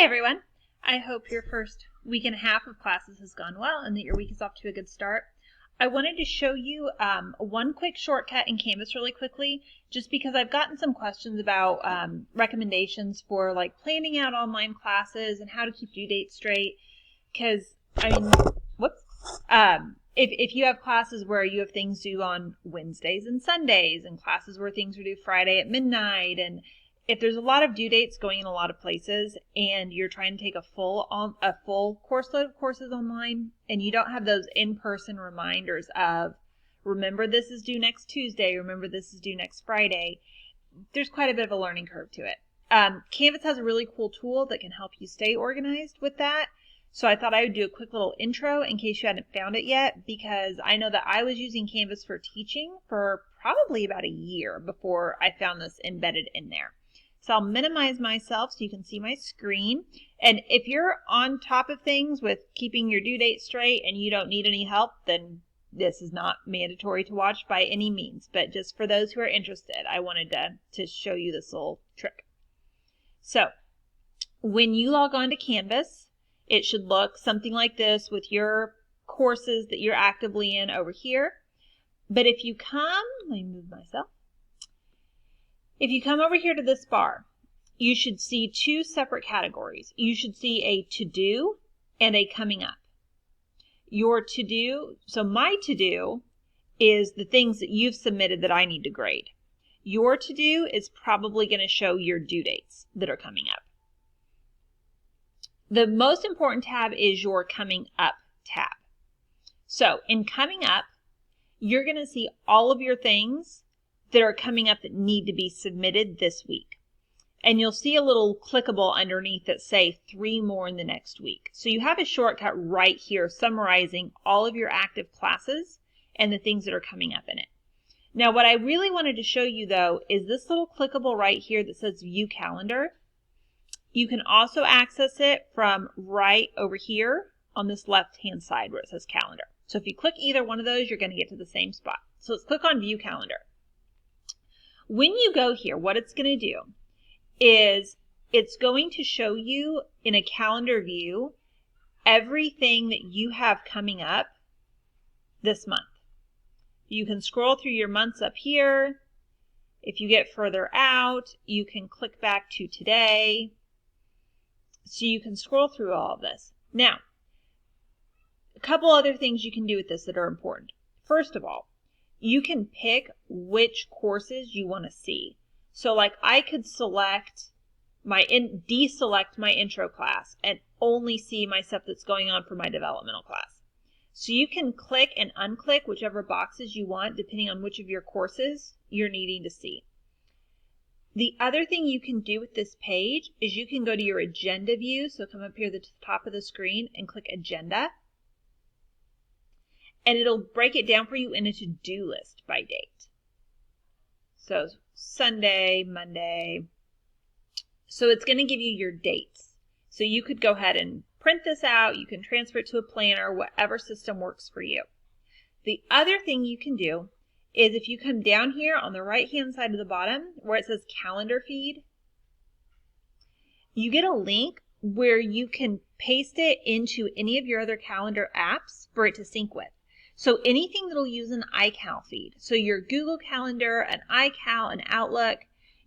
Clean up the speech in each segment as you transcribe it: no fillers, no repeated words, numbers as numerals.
Hey everyone! I hope your first week and a half of classes has gone well and that your week is off to a good start. I wanted to show you one quick shortcut in Canvas really quickly, just because I've gotten some questions about recommendations for like planning out online classes and how to keep due dates straight. Because, if you have classes where you have things due on Wednesdays and Sundays and classes where things are due Friday at midnight, and if there's a lot of due dates going in a lot of places and you're trying to take a full course load of courses online and you don't have those in-person reminders of, remember this is due next Tuesday, remember this is due next Friday, there's quite a bit of a learning curve to it. Canvas has a really cool tool that can help you stay organized with that. So I thought I would do a quick little intro in case you hadn't found it yet, because I know that I was using Canvas for teaching for probably about a year before I found this embedded in there. So I'll minimize myself so you can see my screen. And if you're on top of things with keeping your due date straight and you don't need any help, then this is not mandatory to watch by any means. But just for those who are interested, I wanted to show you this little trick. So when you log on to Canvas, it should look something like this with your courses that you're actively in over here. But if you come, let me move myself. If you come over here to this bar, you should see two separate categories. You should see a to-do and a coming up. Your to-do, so my to-do is the things that you've submitted that I need to grade. Your to-do is probably going to show your due dates that are coming up. The most important tab is your coming up tab. So in coming up, you're going to see all of your things that are coming up that need to be submitted this week. And you'll see a little clickable underneath that say 3 more in the next week. So you have a shortcut right here summarizing all of your active classes and the things that are coming up in it. Now what I really wanted to show you though is this little clickable right here that says View Calendar. You can also access it from right over here on this left-hand side where it says Calendar. So if you click either one of those, you're going to get to the same spot. So let's click on View Calendar. When you go here, what it's going to do is it's going to show you in a calendar view everything that you have coming up this month. You can scroll through your months up here. If you get further out, you can click back to today. So you can scroll through all of this. Now, a couple other things you can do with this that are important. First of all, you can pick which courses you want to see. So like I could select deselect my intro class and only see my stuff that's going on for my developmental class. So you can click and unclick whichever boxes you want depending on which of your courses you're needing to see. The other thing you can do with this page is you can go to your agenda view. So come up here to the top of the screen and click agenda. And it'll break it down for you in a to-do list by date. So Sunday, Monday. So it's going to give you your dates. So you could go ahead and print this out. You can transfer it to a planner, whatever system works for you. The other thing you can do is if you come down here on the right-hand side of the bottom where it says calendar feed, you get a link where you can paste it into any of your other calendar apps for it to sync with. So anything that'll use an iCal feed, so your Google Calendar, an iCal, an Outlook,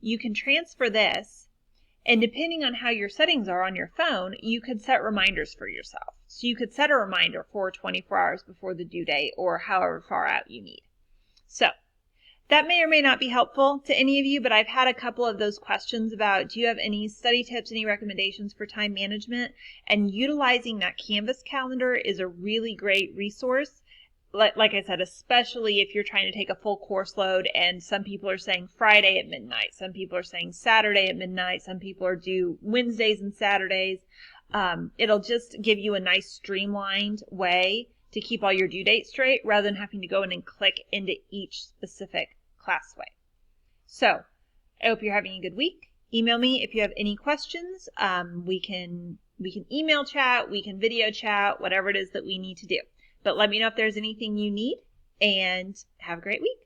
you can transfer this, and depending on how your settings are on your phone, you could set reminders for yourself. So you could set a reminder for 24 hours before the due date or however far out you need. So that may or may not be helpful to any of you, but I've had a couple of those questions about, do you have any study tips, any recommendations for time management? And utilizing that Canvas calendar is a really great resource. Like I said, especially if you're trying to take a full course load and some people are saying Friday at midnight, some people are saying Saturday at midnight, some people are due Wednesdays and Saturdays. It'll just give you a nice streamlined way to keep all your due dates straight rather than having to go in and click into each specific classway. So I hope you're having a good week. Email me if you have any questions. We can email chat, we can video chat, whatever it is that we need to do. But let me know if there's anything you need, and have a great week.